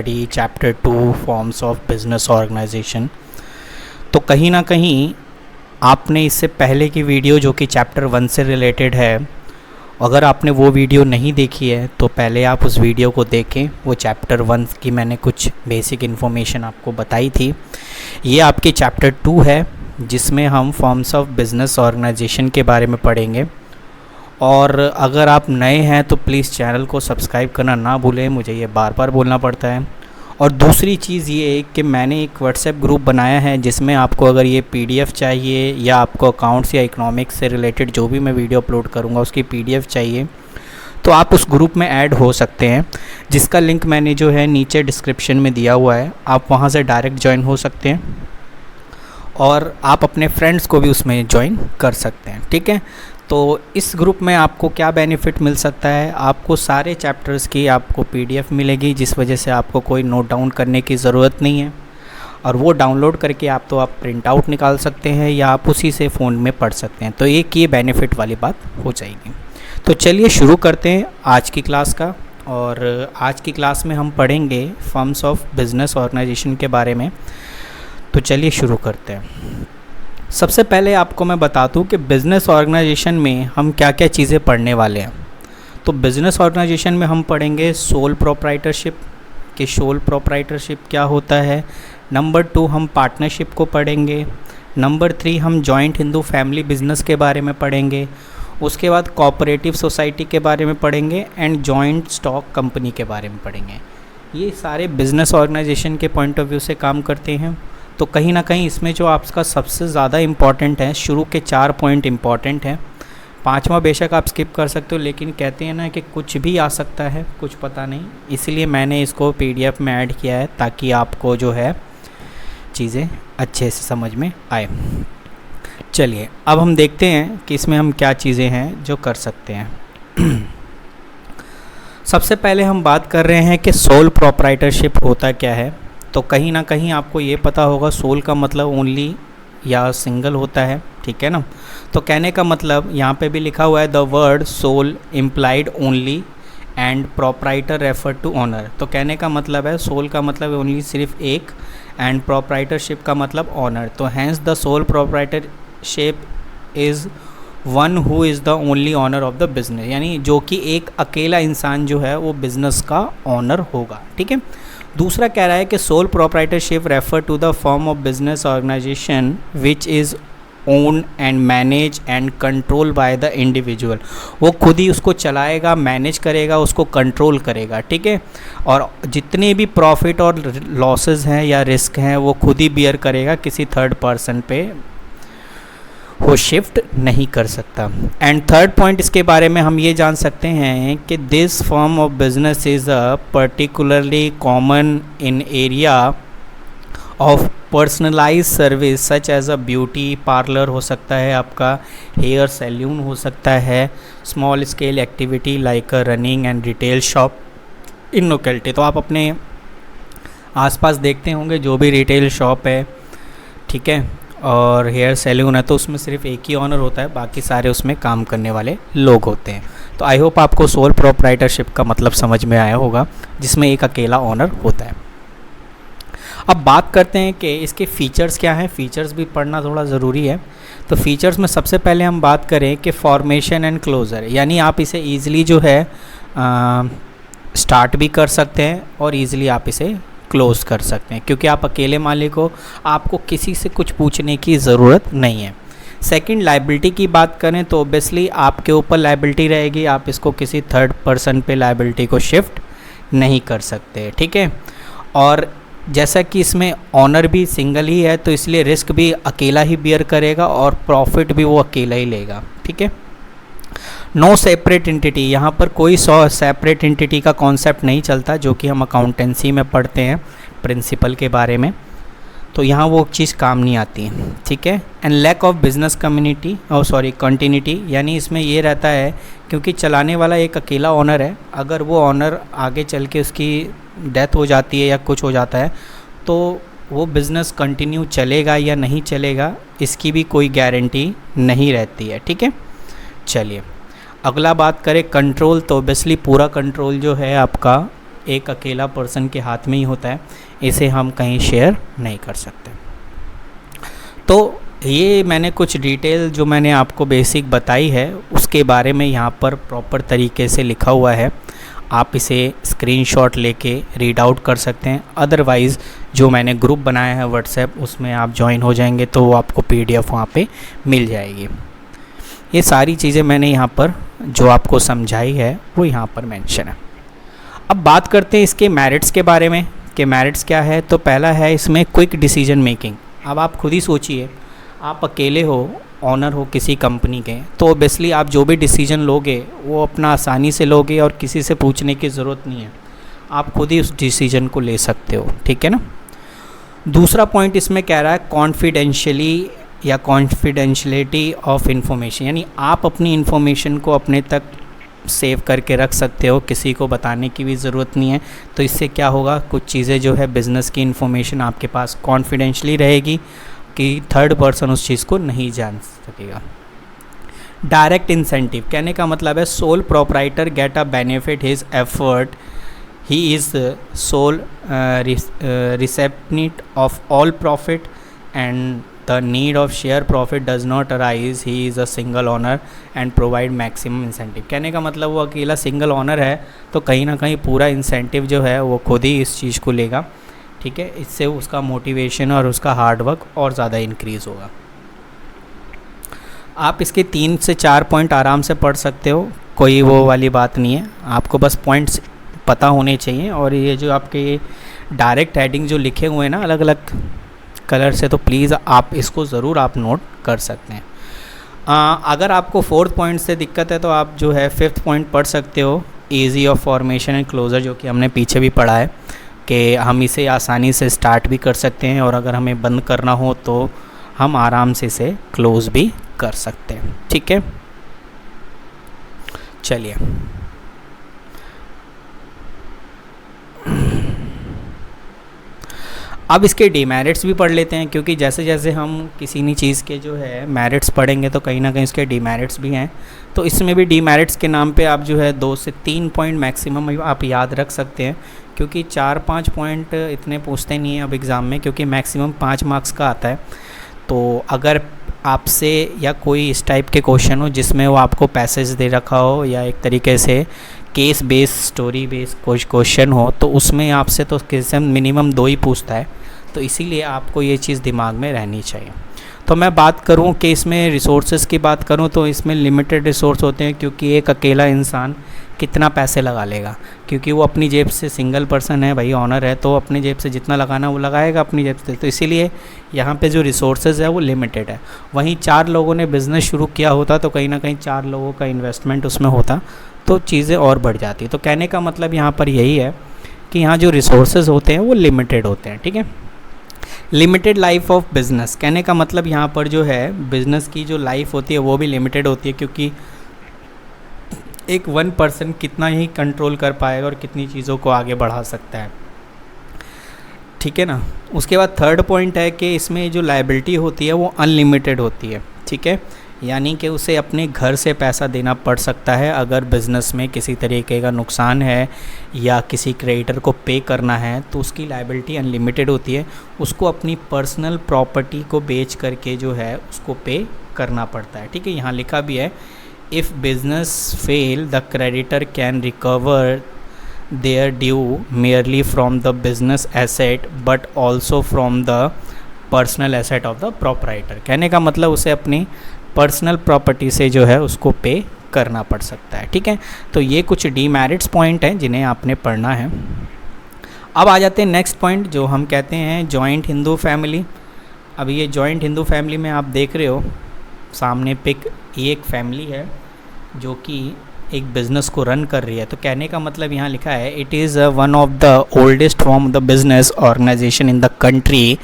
Study chapter 2 forms of business organisation. तो कहीं ना कहीं आपने इससे पहले की वीडियो जो कि चैप्टर 1 से रिलेटेड है, अगर आपने वो वीडियो नहीं देखी है तो पहले आप उस वीडियो को देखें। वो चैप्टर 1 की मैंने कुछ बेसिक इन्फॉर्मेशन आपको बताई थी। ये आपके चैप्टर 2 है जिसमें हम फॉर्म्स ऑफ बिजनेस ऑर्गेनाइजेशन के बारे में पढ़ेंगे। और अगर आप नए हैं तो प्लीज़ चैनल को सब्सक्राइब करना ना भूलें, मुझे ये बार बार बोलना पड़ता है। और दूसरी चीज़ ये है कि मैंने एक व्हाट्सएप ग्रुप बनाया है जिसमें आपको अगर ये पीडीएफ चाहिए या आपको अकाउंट्स या इकोनॉमिक्स से रिलेटेड जो भी मैं वीडियो अपलोड करूँगा उसकी पीडीएफ चाहिए तो आप उस ग्रुप में ऐड हो सकते हैं, जिसका लिंक मैंने जो है नीचे डिस्क्रिप्शन में दिया हुआ है। आप वहाँ से डायरेक्ट ज्वाइन हो सकते हैं और आप अपने फ्रेंड्स को भी उसमें ज्वाइन कर सकते हैं, ठीक है। तो इस ग्रुप में आपको क्या बेनिफिट मिल सकता है, आपको सारे चैप्टर्स की आपको पीडीएफ मिलेगी, जिस वजह से आपको कोई नोट डाउन करने की ज़रूरत नहीं है। और वो डाउनलोड करके आप प्रिंट आउट निकाल सकते हैं या आप उसी से फ़ोन में पढ़ सकते हैं। तो एक ये बेनिफिट वाली बात हो जाएगी। तो चलिए शुरू करते हैं आज की क्लास का। और आज की क्लास में हम पढ़ेंगे फॉर्म्स ऑफ बिजनेस ऑर्गेनाइजेशन के बारे में। तो चलिए शुरू करते हैं। सबसे पहले आपको मैं बता दूं कि बिज़नेस ऑर्गेनाइजेशन में हम क्या क्या चीज़ें पढ़ने वाले हैं। तो बिज़नेस ऑर्गेनाइजेशन में हम पढ़ेंगे सोल प्रोप्राइटरशिप कि सोल प्रोप्राइटरशिप क्या होता है। नंबर 2 हम पार्टनरशिप को पढ़ेंगे। नंबर 3 हम जॉइंट हिंदू फैमिली बिजनेस के बारे में पढ़ेंगे। उसके बाद कोऑपरेटिव सोसाइटी के बारे में पढ़ेंगे एंड जॉइंट स्टॉक कंपनी के बारे में पढ़ेंगे। ये सारे बिज़नेस ऑर्गेनाइजेशन के पॉइंट ऑफ व्यू से काम करते हैं। तो कहीं ना कहीं इसमें जो आपका सबसे ज़्यादा इम्पॉर्टेंट है, शुरू के 4 पॉइंट इम्पॉर्टेंट हैं। 5वां बेशक आप स्किप कर सकते हो, लेकिन कहते हैं ना कि कुछ भी आ सकता है, कुछ पता नहीं, इसलिए मैंने इसको पीडीएफ में ऐड किया है ताकि आपको जो है चीज़ें अच्छे से समझ में आए। चलिए अब हम देखते हैं कि इसमें हम क्या चीज़ें हैं जो कर सकते हैं। सबसे पहले हम बात कर रहे हैं कि सोल प्रोप्राइटरशिप होता क्या है। तो कहीं ना कहीं आपको ये पता होगा सोल का मतलब ओनली या सिंगल होता है, ठीक है ना। तो कहने का मतलब यहाँ पे भी लिखा हुआ है the word sole implied only and proprietor refer to owner. तो कहने का मतलब है सोल का मतलब ओनली सिर्फ एक एंड प्रोप्राइटरशिप का मतलब ऑनर। तो hence the sole proprietorship is one who is the only owner of the business, यानी जो कि एक अकेला इंसान जो है वो बिज़नेस का ऑनर होगा, ठीक है। दूसरा कह रहा है कि sole proprietorship refer to the form of business organisation which is own and manage and control by the individual. वो खुद ही उसको चलाएगा, मैनेज करेगा, उसको कंट्रोल करेगा, ठीक है। और जितने भी प्रॉफिट और लॉसेस हैं या रिस्क हैं वो खुद ही बियर करेगा, किसी थर्ड पर्सन पे वो शिफ्ट नहीं कर सकता। एंड थर्ड पॉइंट इसके बारे में हम ये जान सकते हैं कि this form of business is a particularly common in area of personalise service such as a beauty parlour हो सकता है, आपका हेयर सैलून हो सकता है, small scale activity like running and retail shop in locality. तो आप अपने आसपास देखते होंगे जो भी रिटेल शॉप है, ठीक है, और हेयर सैलून है, तो उसमें सिर्फ एक ही ऑनर होता है, बाकी सारे उसमें काम करने वाले लोग होते हैं। तो आई होप आपको सोल प्रोप्राइटरशिप का मतलब समझ में आया होगा, जिसमें एक अकेला ऑनर होता है। अब बात करते हैं कि इसके फ़ीचर्स क्या हैं। फ़ीचर्स भी पढ़ना थोड़ा ज़रूरी है। तो फ़ीचर्स में सबसे पहले हम बात करें कि फॉर्मेशन एंड क्लोज़र, यानी आप इसे ईज़िली जो है स्टार्ट भी कर सकते हैं और ईज़िली आप इसे क्लोज़ कर सकते हैं, क्योंकि आप अकेले मालिक हो, आपको किसी से कुछ पूछने की ज़रूरत नहीं है। सेकंड, लायबिलिटी की बात करें तो ओबियसली आपके ऊपर लायबिलिटी रहेगी, आप इसको किसी थर्ड पर्सन पे लायबिलिटी को शिफ्ट नहीं कर सकते, ठीक है। और जैसा कि इसमें ऑनर भी सिंगल ही है तो इसलिए रिस्क भी अकेला ही बियर करेगा और प्रॉफिट भी वो अकेला ही लेगा, ठीक है। नो सेपरेट एंटिटी, यहाँ पर कोई सेपरेट एंटिटी का कॉन्सेप्ट नहीं चलता, जो कि हम अकाउंटेंसी में पढ़ते हैं प्रिंसिपल के बारे में। तो यहाँ वो चीज़ काम नहीं आती है, ठीक है। And lack of business community continuity, यानी इसमें ये रहता है क्योंकि चलाने वाला एक अकेला ऑनर है, अगर वो ऑनर आगे चल के उसकी डेथ हो जाती है या कुछ हो जाता है तो वो बिज़नेस कंटिन्यू चलेगा या नहीं चलेगा इसकी भी कोई गारंटी नहीं रहती है, ठीक है। चलिए अगला बात करें कंट्रोल, तो ओबियसली पूरा कंट्रोल जो है आपका एक अकेला पर्सन के हाथ में ही होता है, इसे हम कहीं शेयर नहीं कर सकते। तो ये मैंने कुछ डिटेल जो मैंने आपको बेसिक बताई है उसके बारे में यहाँ पर प्रॉपर तरीके से लिखा हुआ है, आप इसे स्क्रीनशॉट लेके रीड आउट कर सकते हैं। अदरवाइज़ जो मैंने ग्रुप बनाया है व्हाट्सएप, उसमें आप ज्वाइन हो जाएंगे तो वो आपको PDF वहाँ पे मिल जाएगी। ये सारी चीज़ें मैंने यहाँ पर जो आपको समझाई है वो यहाँ पर मेंशन है। अब बात करते हैं इसके मेरिट्स के बारे में कि मेरिट्स क्या है। तो पहला है इसमें क्विक डिसीजन मेकिंग। अब आप खुद ही सोचिए, आप अकेले हो, ऑनर हो किसी कंपनी के, तो ओबियसली आप जो भी डिसीजन लोगे वो अपना आसानी से लोगे और किसी से पूछने की ज़रूरत नहीं है, आप खुद ही उस डिसीजन को ले सकते हो, ठीक है ना। दूसरा पॉइंट इसमें कह रहा है कॉन्फिडेंशियली या कॉन्फिडेंशियलिटी ऑफ इंफॉर्मेशन, यानी आप अपनी इंफॉर्मेशन को अपने तक सेव करके रख सकते हो, किसी को बताने की भी ज़रूरत नहीं है। तो इससे क्या होगा, कुछ चीज़ें जो है बिज़नेस की इंफॉर्मेशन आपके पास कॉन्फिडेंशली रहेगी कि थर्ड पर्सन उस चीज़ को नहीं जान सकेगा। डायरेक्ट इंसेंटिव कहने का मतलब है sole proprietor get a benefit his effort, he is sole recipient of all profit and the need of share profit does not arise, he is a single owner and provide maximum incentive. कहने का मतलब वो अकेला single owner है तो कहीं ना कहीं पूरा इंसेंटिव जो है वो खुद ही इस चीज़ को लेगा, ठीक है। इससे उसका मोटिवेशन और उसका हार्डवर्क और ज़्यादा इंक्रीज़ होगा। आप इसके 3 से 4 पॉइंट आराम से पढ़ सकते हो, कोई वो वाली बात नहीं है, आपको बस पॉइंट्स पता होने चाहिए। और ये जो आपके डायरेक्ट हेडिंग जो लिखे हुए हैं ना अलग अलग कलर से, तो प्लीज़ आप इसको ज़रूर आप नोट कर सकते हैं। अगर आपको 4th पॉइंट से दिक्कत है तो आप जो है 5th पॉइंट पढ़ सकते हो, easy of formation and closure, जो कि हमने पीछे भी पढ़ा है कि हम इसे आसानी से स्टार्ट भी कर सकते हैं और अगर हमें बंद करना हो तो हम आराम से इसे क्लोज़ भी कर सकते हैं, ठीक है। चलिए अब इसके डीमेरिट्स भी पढ़ लेते हैं, क्योंकि जैसे जैसे हम किसी भी चीज़ के जो है मेरिट्स पढ़ेंगे तो कहीं ना कहीं इसके डीमेरिट्स भी हैं। तो इसमें भी डीमेरिट्स के नाम पे आप जो है 2 से 3 पॉइंट मैक्सिमम आप याद रख सकते हैं, क्योंकि 4-5 पॉइंट इतने पूछते नहीं हैं अब एग्ज़ाम में, क्योंकि मैक्सिमम 5 मार्क्स का आता है। तो अगर आपसे या कोई इस टाइप के क्वेश्चन हो जिसमें वो आपको पैसेज दे रखा हो या एक तरीके से केस बेस स्टोरी बेस कुछ क्वेश्चन हो, तो उसमें आपसे तो मिनिमम 2 ही पूछता है। तो इसीलिए आपको ये चीज़ दिमाग में रहनी चाहिए। तो मैं बात करूं कि इसमें रिसोर्सेज की बात करूं तो इसमें लिमिटेड रिसोर्स होते हैं, क्योंकि एक अकेला इंसान कितना पैसे लगा लेगा, क्योंकि वो अपनी जेब से सिंगल पर्सन है भाई, ऑनर है, तो अपनी जेब से जितना लगाना वो लगाएगा अपनी जेब से। तो इसीलिए यहाँ पे जो रिसोर्सेज है वो लिमिटेड है। वहीं 4 लोगों ने बिज़नेस शुरू किया होता तो कहीं ना कहीं 4 लोगों का इन्वेस्टमेंट उसमें होता तो चीज़ें और बढ़ जाती। तो कहने का मतलब यहाँ पर यही है कि यहाँ जो रिसोर्सेज होते हैं वो लिमिटेड होते हैं, ठीक है। लिमिटेड लाइफ ऑफ बिज़नेस कहने का मतलब यहाँ पर जो है बिज़नेस की जो लाइफ होती है वो भी लिमिटेड होती है, क्योंकि एक 1 पर्सन कितना ही कंट्रोल कर पाएगा और कितनी चीज़ों को आगे बढ़ा सकता है, ठीक है ना। उसके बाद 3rd पॉइंट है कि इसमें जो लायबिलिटी होती है वो अनलिमिटेड होती है, ठीक है, यानी कि उसे अपने घर से पैसा देना पड़ सकता है अगर बिज़नेस में किसी तरीके का नुकसान है या किसी क्रेडिटर को पे करना है, तो उसकी लायबिलिटी अनलिमिटेड होती है। उसको अपनी पर्सनल प्रॉपर्टी को बेच करके जो है उसको पे करना पड़ता है, ठीक है। यहाँ लिखा भी है if business fail the creditor can recover their due merely from the business asset but also from the personal asset of the proprietor. कहने का मतलब उसे अपनी पर्सनल प्रॉपर्टी से जो है उसको पे करना पड़ सकता है, ठीक है। तो ये कुछ डीमेरिट्स पॉइंट हैं जिन्हें आपने पढ़ना है। अब आ जाते हैं नेक्स्ट पॉइंट जो हम कहते हैं जॉइंट हिंदू फैमिली। अब ये जॉइंट हिंदू फैमिली में आप देख रहे हो सामने पिक, ये एक फैमिली है जो कि एक बिज़नेस को रन कर रही है। तो कहने का मतलब यहाँ लिखा है it is one of the oldest form of the business organisation in the country.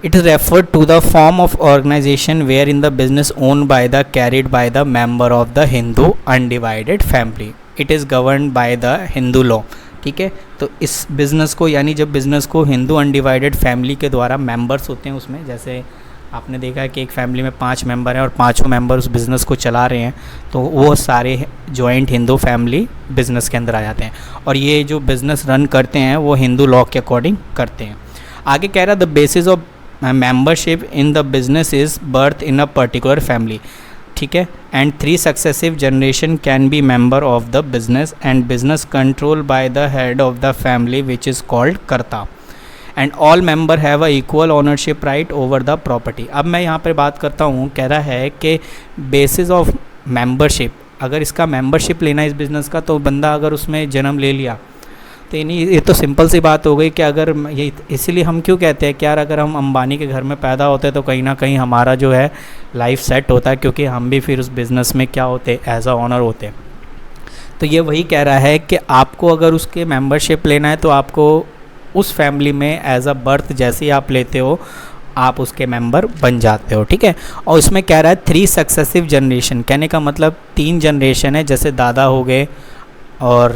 It is referred to the form of organization wherein the business owned by the carried by the member of the Hindu undivided family. It is governed by the Hindu law. ठीक है, तो इस business को यानी जब business को Hindu undivided family के द्वारा मेंबर्स होते हैं उसमें, जैसे आपने देखा है कि एक फैमिली में 5 मेंबर हैं और पाँचों मेंबर उस बिज़नेस को चला रहे हैं, तो वो सारे जॉइंट हिंदू फैमिली बिज़नेस के अंदर आ जाते हैं, और ये जो बिज़नेस रन करते हैं वो हिंदू लॉ के अकॉर्डिंग करते हैं। आगे कह रहा है the basis of membership in the business is birth in a particular family, ठीक है, and 3 successive generation can be member of the business and business control by the head of the family which is called karta, and all member have a equal ownership right over the property. अब मैं यहाँ पर बात करता हूँ, कह रहा है कि बेसिस ऑफ मेंबरशिप, अगर इसका मेंबरशिप लेना इस बिज़नेस का, तो बंदा अगर उसमें जन्म ले लिया तो नहीं, ये तो सिंपल सी बात हो गई कि अगर ये, इसीलिए हम क्यों कहते हैं कि यार अगर हम अंबानी के घर में पैदा होते तो कहीं ना कहीं हमारा जो है लाइफ सेट होता है, क्योंकि हम भी फिर उस बिज़नेस में क्या होते, एज अ ऑनर होते। तो ये वही कह रहा है कि आपको अगर उसके मेंबरशिप लेना है तो आपको उस फैमिली में एज अ बर्थ जैसे ही आप लेते हो आप उसके मेंबर बन जाते हो, ठीक है। और उसमें कह रहा है 3 सक्सेसिव जनरेशन, कहने का मतलब 3 जनरेशन है, जैसे दादा हो गए और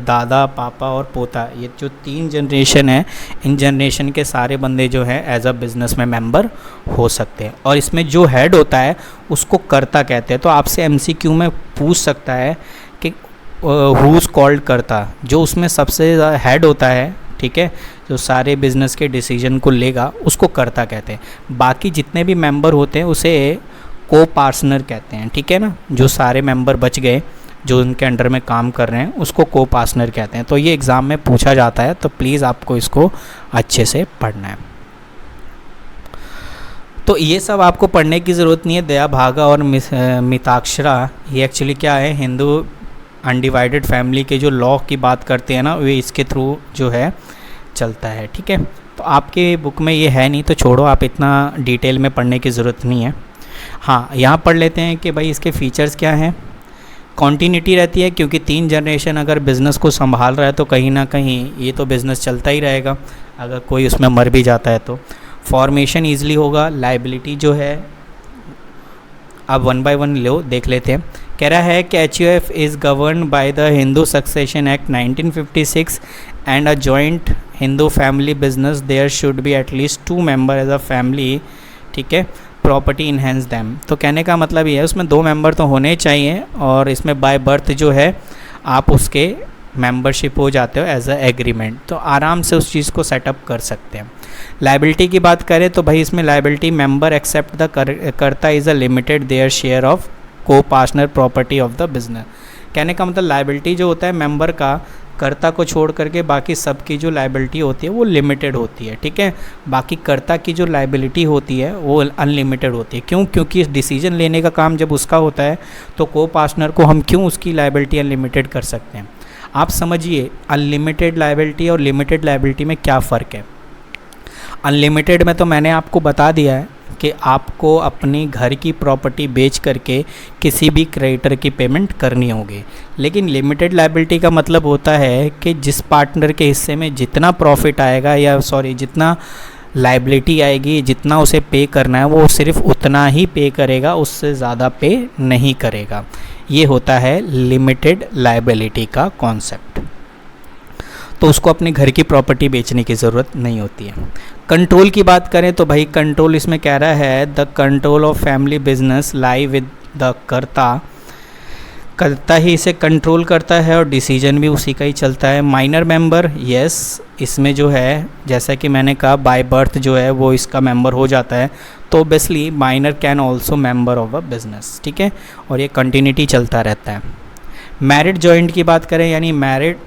दादा, पापा और पोता, ये जो 3 जनरेशन है, इन जनरेशन के सारे बंदे जो हैं एज अ बिज़नेस में मेंबर हो सकते हैं। और इसमें जो हेड होता है उसको कर्ता कहते हैं। तो आपसे MCQ में पूछ सकता है कि हु इज़ कॉल्ड कर्ता, जो उसमें सबसे हेड होता है, ठीक है, जो सारे बिज़नेस के डिसीजन को लेगा उसको कर्ता कहते हैं। बाकी जितने भी मेंबर होते हैं उसे को पार्टनर कहते हैं, ठीक है ना। जो सारे मेंबर बच गए जो उनके अंडर में काम कर रहे हैं उसको को पार्टनर कहते हैं। तो ये एग्ज़ाम में पूछा जाता है, तो प्लीज़ आपको इसको अच्छे से पढ़ना है। तो ये सब आपको पढ़ने की ज़रूरत नहीं है। दया भागा और मिताक्षरा ये एक्चुअली क्या है, हिंदू अनडिवाइडेड फैमिली के जो लॉ की बात करते हैं ना, वे इसके थ्रू जो है चलता है, ठीक है। तो आपके बुक में ये है नहीं तो छोड़ो, आप इतना डिटेल में पढ़ने की ज़रूरत नहीं है। हाँ, यहाँ पढ़ लेते हैं कि भाई इसके फ़ीचर्स क्या हैं। कॉन्टीन्यूटी रहती है, क्योंकि 3 जनरेशन अगर बिज़नेस को संभाल रहा है तो कहीं ना कहीं ये तो बिज़नेस चलता ही रहेगा, अगर कोई उसमें मर भी जाता है तो। फॉर्मेशन ईजिली होगा। लाइबिलिटी जो है, अब 1 बाय 1 लो देख लेते हैं। कह रहा है कि HUF is govern by the Hindu succession act 1956 and a joint Hindu family business there should be at least 2 member as a family, ठीक है, प्रॉपर्टी इन्हेंस दैम। तो कहने का मतलब ये है उसमें 2 मेंबर तो होने चाहिए, और इसमें बाय बर्थ जो है आप उसके मेंबरशिप हो जाते हो एज अ एग्रीमेंट, तो आराम से उस चीज़ को सेटअप कर सकते हैं। लाइबिलिटी की बात करें तो भाई इसमें liability member except the karta is a limited their share of co partner property of the business. कहने का मतलब लाइबिलिटी जो होता है मेंबर का, कर्ता को छोड़ करके बाकी सबकी जो लाइबिलिटी होती है वो लिमिटेड होती है, ठीक है। बाकी कर्ता की जो लाइबिलिटी होती है वो अनलिमिटेड होती है। क्यों? क्योंकि डिसीजन लेने का काम जब उसका होता है तो को पार्टनर को हम क्यों उसकी लाइबिलिटी अनलिमिटेड कर सकते हैं। आप समझिए अनलिमिटेड लाइबिलिटी और लिमिटेड लाइबिलिटी में क्या फ़र्क है। अनलिमिटेड में तो मैंने आपको बता दिया है कि आपको अपनी घर की प्रॉपर्टी बेच करके किसी भी क्रेडिटर की पेमेंट करनी होगी, लेकिन लिमिटेड लायबिलिटी का मतलब होता है कि जिस पार्टनर के हिस्से में जितना प्रॉफिट आएगा या जितना लायबिलिटी आएगी, जितना उसे पे करना है वो सिर्फ उतना ही पे करेगा, उससे ज़्यादा पे नहीं करेगा। ये होता है लिमिटेड लायबिलिटी का कॉन्सेप्ट। तो उसको अपने घर की प्रॉपर्टी बेचने की ज़रूरत नहीं होती है। कंट्रोल की बात करें तो भाई कंट्रोल इसमें कह रहा है the control of family business lie with the कर्ता ही इसे कंट्रोल करता है और डिसीजन भी उसी का ही चलता है। माइनर मेंबर यस, इसमें जो है जैसा कि मैंने कहा बाय बर्थ जो है वो इसका मेंबर हो जाता है, तो obviously minor can also member of a business, ठीक है, और ये कंटिन्यूटी चलता रहता है। मैरिड जॉइंट की बात करें यानी मैरिड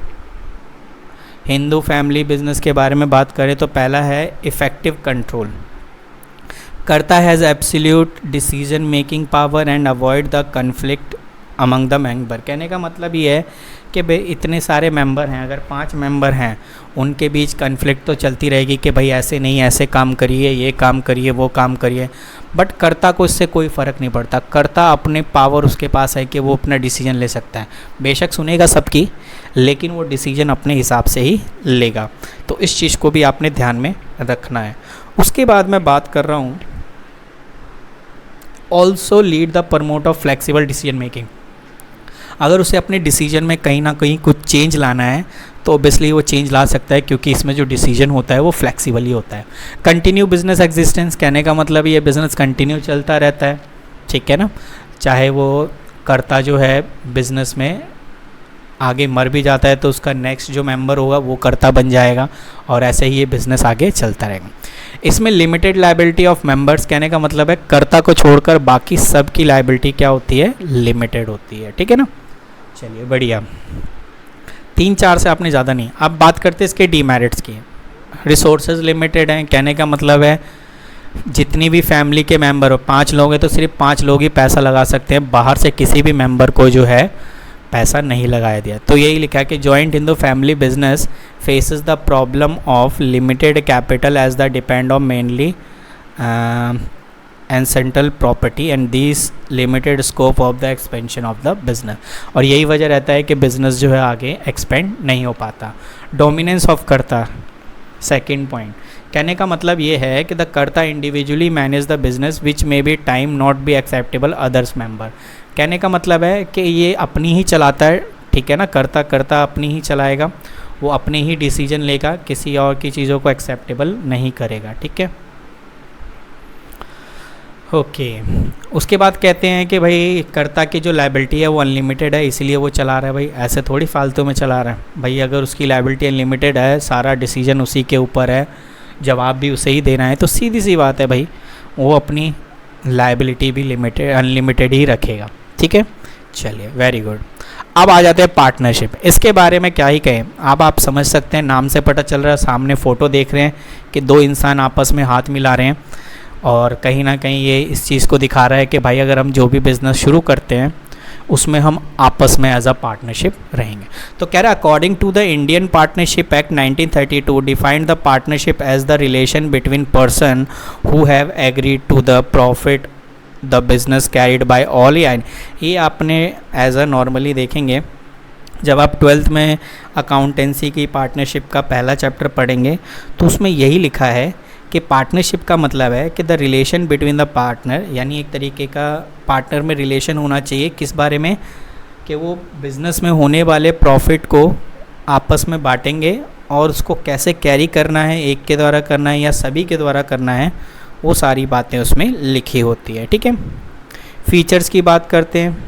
हिंदू फैमिली बिजनेस के बारे में बात करें तो पहला है इफ़ेक्टिव कंट्रोल। कर्ता has absolute decision making power and avoid the conflict among the member. कहने का मतलब ये है कि भाई इतने सारे मेंबर हैं, अगर 5 मेंबर हैं उनके बीच कन्फ्लिक्ट तो चलती रहेगी कि भाई ऐसे नहीं, ऐसे काम करिए, ये काम करिए, वो काम करिए, बट कर्ता को इससे कोई फ़र्क नहीं पड़ता। कर्ता अपने पावर उसके पास है कि वो अपना डिसीजन ले सकता है, बेशक सुनेगा सबकी लेकिन वो डिसीजन अपने हिसाब से ही लेगा। तो इस चीज़ को भी आपने ध्यान में रखना है। उसके बाद मैं बात कर रहा हूँ also lead the promote of flexible decision making. अगर उसे अपने डिसीजन में कहीं ना कहीं कुछ चेंज लाना है तो ऑब्वियसली वो चेंज ला सकता है, क्योंकि इसमें जो डिसीजन होता है वो फ्लेक्सिबल ही होता है। कंटिन्यू बिजनेस एग्जिस्टेंस, कहने का मतलब ये बिज़नेस कंटिन्यू चलता रहता है, ठीक है ना, चाहे वो कर्ता जो है बिज़नेस में आगे मर भी जाता है तो उसका नेक्स्ट जो मेंबर होगा वो कर्ता बन जाएगा, और ऐसे ही ये बिज़नेस आगे चलता रहेगा। इसमें लिमिटेड लायबिलिटी ऑफ मेंबर्स, कहने का मतलब है कर्ता को छोड़कर बाकी सब की लायबिलिटी क्या होती है, लिमिटेड होती है, ठीक है ना। चलिए बढ़िया, 3-4 से आपने ज़्यादा नहीं। अब बात करते हैं इसके डीमेरिट्स की। रिसोर्सेज लिमिटेड हैं, कहने का मतलब है जितनी भी फैमिली के मेंबर हो, 5 लोग हैं तो सिर्फ 5 लोग ही पैसा लगा सकते हैं, बाहर से किसी भी मेंबर को जो है पैसा नहीं लगाया दिया। तो यही लिखा है कि joint Hindu family business faces the problem of limited capital as the depend on mainly ancestral property and this limited scope of the expansion of the business. और यही वजह रहता है कि बिजनेस जो है आगे एक्सपेंड नहीं हो पाता। डोमिनेंस ऑफ कर्ता, सेकेंड पॉइंट, कहने का मतलब ये है कि द कर्ता individually manage the business which may be time not be acceptable others member. कहने का मतलब है कि ये अपनी ही चलाता है, ठीक है ना, कर्ता अपनी ही चलाएगा, वो अपने ही डिसीजन लेगा, किसी और की चीज़ों को एक्सेप्टेबल नहीं करेगा, ठीक है। ओके, उसके बाद कहते हैं कि भाई कर्ता की जो लायबिलिटी है वो अनलिमिटेड है, इसीलिए वो चला रहा है। भाई ऐसे थोड़ी फालतू में चला रहा है भाई, अगर उसकी लायबिलिटी अनलिमिटेड है, सारा डिसीजन उसी के ऊपर है, जवाब भी उसे ही देना है, तो सीधी सी बात है भाई वो अपनी लायबिलिटी भी अनलिमिटेड ही रखेगा, ठीक है। चलिए वेरी गुड। अब आ जाते हैं पार्टनरशिप। इसके बारे में क्या ही कहें, अब आप समझ सकते हैं, नाम से पता चल रहा है, सामने फ़ोटो देख रहे हैं कि 2 इंसान आपस में हाथ मिला रहे हैं, और कहीं ना कहीं ये इस चीज़ को दिखा रहा है कि भाई अगर हम जो भी बिज़नेस शुरू करते हैं उसमें हम आपस में एज अ पार्टनरशिप रहेंगे। तो कह रहा है according to the Indian partnership act 1932 defined the partnership as the relation between person who have agreed to the profit the business carried by all. ये आपने एज अ नॉर्मली देखेंगे जब आप 12th में अकाउंटेंसी की पार्टनरशिप का पहला chapter पढ़ेंगे तो उसमें यही लिखा है कि पार्टनरशिप का मतलब है कि the relation between the partner, यानी एक तरीके का पार्टनर में रिलेशन होना चाहिए किस बारे में, कि वो बिज़नेस में होने वाले प्रॉफिट को आपस में बांटेंगे और उसको कैसे कैरी करना है, एक के द्वारा करना है या सभी के द्वारा करना है, वो सारी बातें उसमें लिखी होती है, ठीक है। फीचर्स की बात करते हैं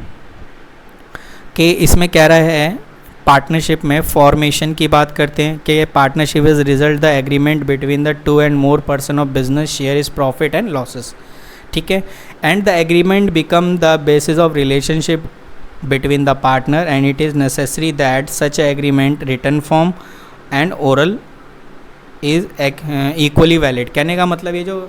कि इसमें कह रहा है पार्टनरशिप में फॉर्मेशन की बात करते हैं कि partnership is result the agreement between the 2 and more person of business share is profit and losses, ठीक है। And the agreement become the basis of relationship between the partner and it is necessary that such agreement written form and oral is equally valid. कहने का मतलब ये जो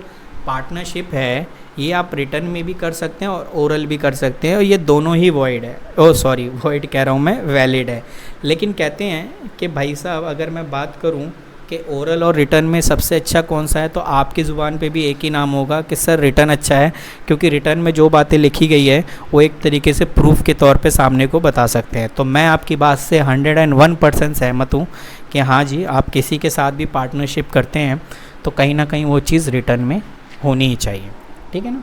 partnership है ये आप रिटर्न में भी कर सकते हैं और ओरल भी कर सकते हैं, और ये दोनों ही वॉइड है, वॉइड कह रहा हूँ मैं, वैलिड है। लेकिन कहते हैं कि भाई साहब अगर मैं बात करूँ कि ओरल और रिटर्न में सबसे अच्छा कौन सा है, तो आपकी ज़ुबान पे भी एक ही नाम होगा कि सर रिटर्न अच्छा है, क्योंकि रिटर्न में जो बातें लिखी गई है वो एक तरीके से प्रूफ के तौर पे सामने को बता सकते हैं। तो मैं आपकी बात से 101% सहमत हूँ कि हाँ जी, आप किसी के साथ भी पार्टनरशिप करते हैं तो कहीं ना कहीं वो चीज़ रिटर्न में होनी ही चाहिए, ठीक है ना।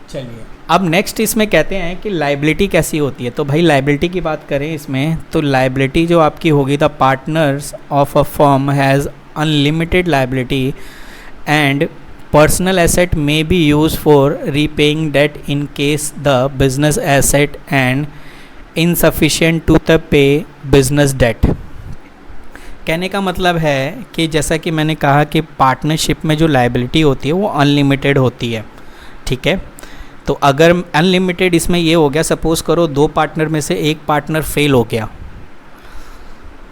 चलिए अब नेक्स्ट इसमें कहते हैं कि लाइबिलिटी कैसी होती है। तो भाई लाइबिलिटी की बात करें इसमें, तो लाइबिलिटी जो आपकी होगी, the partners of a firm has unlimited liability and personal asset may be use for repaying debt in case the business asset and insufficient to the pay business debt. कहने का मतलब है कि जैसा कि मैंने कहा कि पार्टनरशिप में जो लायबिलिटी होती है वो अनलिमिटेड होती है, ठीक है। तो अगर अनलिमिटेड इसमें ये हो गया, सपोज़ करो 2 पार्टनर में से एक पार्टनर फेल हो गया,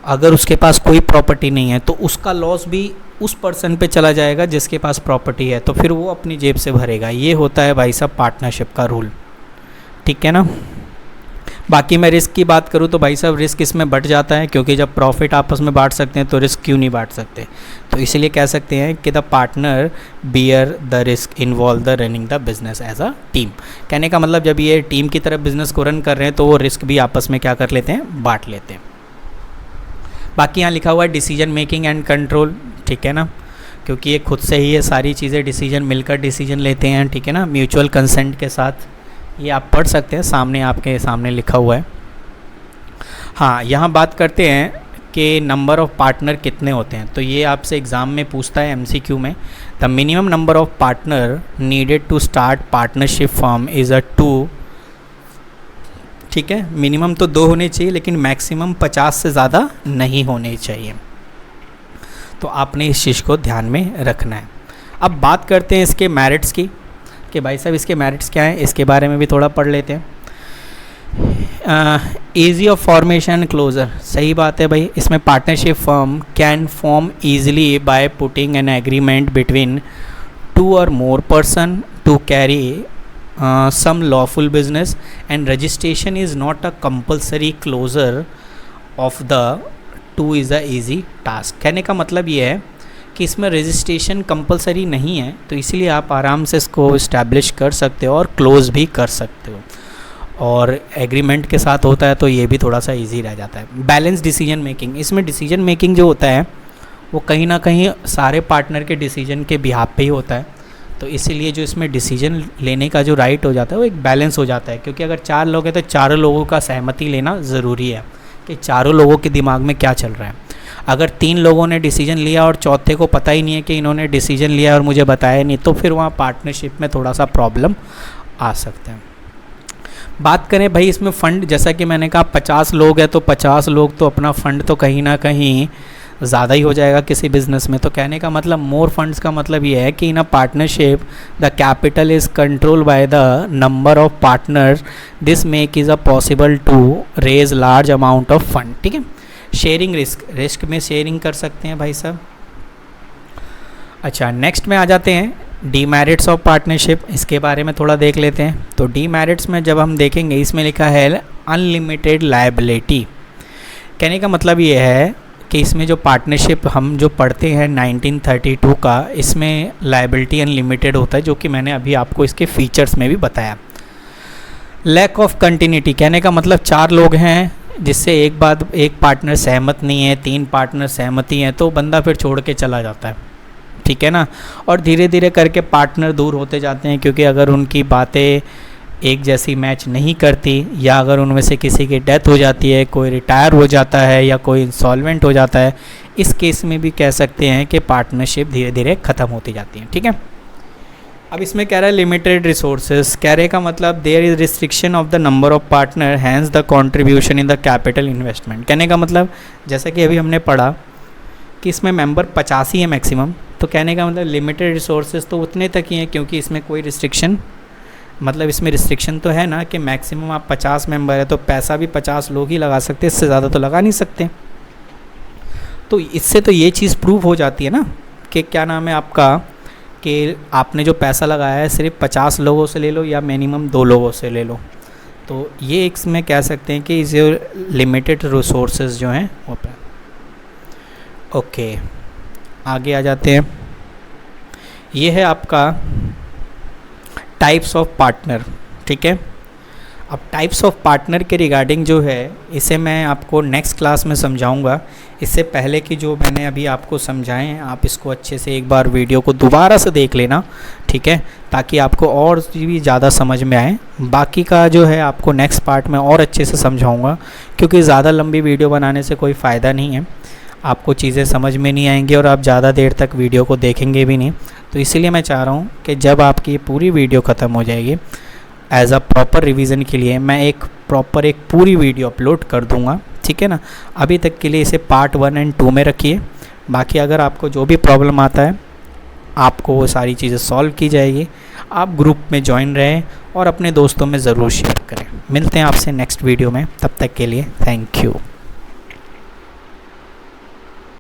अगर उसके पास कोई प्रॉपर्टी नहीं है तो उसका लॉस भी उस पर्सन पे चला जाएगा जिसके पास प्रॉपर्टी है, तो फिर वो अपनी जेब से भरेगा। ये होता है भाई साहब पार्टनरशिप का रूल, ठीक है ना। बाकी मैं रिस्क की बात करूँ तो भाई साहब रिस्क इसमें बढ़ जाता है, क्योंकि जब प्रॉफिट आपस में बांट सकते हैं तो रिस्क क्यों नहीं बांट सकते। तो इसलिए कह सकते हैं कि the partner bear the risk involve the running the business as a team. कहने का मतलब जब ये टीम की तरफ बिजनेस को रन कर रहे हैं तो वो रिस्क भी आपस में क्या कर लेते हैं, बांट लेते हैं। बाकी यहाँ लिखा हुआ है डिसीजन मेकिंग एंड कंट्रोल, ठीक है ना, क्योंकि ये खुद से ही ये सारी चीज़ें डिसीजन मिलकर डिसीजन लेते हैं, ठीक है ना, म्यूचुअल कंसेंट के साथ। ये आप पढ़ सकते हैं, सामने आपके सामने लिखा हुआ है। हाँ, यहाँ बात करते हैं कि नंबर ऑफ़ पार्टनर कितने होते हैं, तो ये आपसे एग्ज़ाम में पूछता है MCQ में। The minimum number of partner needed to start partnership firm is 2। ठीक है, मिनिमम तो 2 होने चाहिए, लेकिन मैक्सिमम 50 से ज़्यादा नहीं होने चाहिए। तो आपने इस चीज़ को ध्यान में रखना है। अब बात करते हैं इसके मेरिट्स की, कि भाई साहब इसके मेरिट्स क्या हैं, इसके बारे में भी थोड़ा पढ़ लेते हैं। ईजी ऑफ फॉर्मेशन क्लोजर, सही बात है भाई। इसमें partnership firm can form easily by putting an agreement between 2 or more person to carry some lawful business, and registration is not a compulsory closure of the 2 is a easy task। कहने का मतलब ये है कि इसमें registration compulsory नहीं है, तो इसीलिए आप आराम से इसको इस्टेब्लिश कर सकते हो और क्लोज़ भी कर सकते हो, और एग्रीमेंट के साथ होता है तो ये भी थोड़ा सा इजी रह जाता है। बैलेंस डिसीजन मेकिंग, इसमें डिसीजन मेकिंग जो होता है वो कहीं ना कहीं सारे पार्टनर के डिसीजन के बिहाफ पे ही होता है, तो इसीलिए जो इसमें डिसीजन लेने का जो राइट हो जाता है वो एक बैलेंस हो जाता है, क्योंकि अगर 4 लोग हैं तो चारों लोगों का सहमति लेना ज़रूरी है कि चारों लोगों के दिमाग में क्या चल रहा है। अगर 3 लोगों ने डिसीजन लिया और चौथे को पता ही नहीं है कि इन्होंने डिसीजन लिया और मुझे बताया नहीं, तो फिर वहाँ पार्टनरशिप में थोड़ा सा प्रॉब्लम आ सकता है। बात करें भाई इसमें फ़ंड, जैसा कि मैंने कहा 50 लोग हैं, तो 50 लोग तो अपना फ़ंड तो कहीं ना कहीं ज़्यादा ही हो जाएगा किसी बिज़नेस में। तो कहने का मतलब मोर फंड्स का मतलब ये है कि in a partnership the capital is control by the number of partner, this make is a possible to raise large amount of fund. ठीक है, शेयरिंग रिस्क, रिस्क में शेयरिंग कर सकते हैं भाई साहब। अच्छा, नेक्स्ट में आ जाते हैं डीमेरिट्स ऑफ पार्टनरशिप, इसके बारे में थोड़ा देख लेते हैं। तो डीमेरिट्स में जब हम देखेंगे, इसमें लिखा है अनलिमिटेड लायबिलिटी। कहने का मतलब ये है कि इसमें जो पार्टनरशिप हम जो पढ़ते हैं 1932 का, इसमें लायबिलिटी अनलिमिटेड होता है, जो कि मैंने अभी आपको इसके फीचर्स में भी बताया। लैक ऑफ कंटिन्यूटी, कहने का मतलब 4 लोग हैं जिससे एक पार्टनर सहमत नहीं है, 3 पार्टनर सहमति हैं, तो बंदा फिर छोड़ के चला जाता है। ठीक है ना, और धीरे धीरे करके पार्टनर दूर होते जाते हैं, क्योंकि अगर उनकी बातें एक जैसी मैच नहीं करती, या अगर उनमें से किसी की डेथ हो जाती है, कोई रिटायर हो जाता है या कोई इंसॉल्वेंट हो जाता है, इस केस में भी कह सकते हैं कि पार्टनरशिप धीरे धीरे ख़त्म होती जाती है। ठीक है, अब इसमें कह रहा है लिमिटेड रिसोर्सेज, कहने का मतलब there is restriction of the number of partner, hence the contribution in the capital investment. कहने का मतलब जैसा कि अभी हमने पढ़ा कि इसमें मेंबर 50 ही है मैक्सिमम, तो कहने का मतलब लिमिटेड रिसोर्सेज तो उतने तक ही हैं, क्योंकि इसमें कोई रिस्ट्रिक्शन, मतलब इसमें रिस्ट्रिक्शन तो है ना कि मैक्सिमम आप 50 मेंबर है तो पैसा भी 50 लोग ही लगा सकते, इससे ज़्यादा तो लगा नहीं सकते। तो इससे तो ये चीज़ प्रूव हो जाती है ना कि क्या नाम है आपका, कि आपने जो पैसा लगाया है सिर्फ 50 लोगों से ले लो या मिनिमम 2 लोगों से ले लो, तो ये इसमें कह सकते हैं कि इस लिमिटेड रिसोर्सेज जो हैं वो। ओके, आगे आ जाते हैं। ये है आपका टाइप्स ऑफ पार्टनर। ठीक है, अब टाइप्स ऑफ पार्टनर के रिगार्डिंग जो है इसे मैं आपको नेक्स्ट क्लास में समझाऊंगा। इससे पहले कि जो मैंने अभी आपको समझाएं हैं, आप इसको अच्छे से एक बार वीडियो को दोबारा से देख लेना। ठीक है, ताकि आपको और भी ज़्यादा समझ में आए। बाकी का जो है आपको नेक्स्ट पार्ट में और अच्छे से समझाऊंगा, क्योंकि ज़्यादा लंबी वीडियो बनाने से कोई फ़ायदा नहीं है, आपको चीज़ें समझ में नहीं आएंगी और आप ज़्यादा देर तक वीडियो को देखेंगे भी नहीं। तो इसीलिए मैं चाह रहा हूँ कि जब आपकी पूरी वीडियो ख़त्म हो जाएगी, एज अ प्रॉपर रिवीजन के लिए मैं एक पूरी वीडियो अपलोड कर दूँगा। ठीक है ना, अभी तक के लिए इसे पार्ट 1 और 2 में रखिए। बाकी अगर आपको जो भी प्रॉब्लम आता है, आपको वो सारी चीज़ें सॉल्व की जाएगी। आप ग्रुप में ज्वाइन रहें और अपने दोस्तों में ज़रूर शेयर करें। मिलते हैं आपसे नेक्स्ट वीडियो में, तब तक के लिए थैंक यू।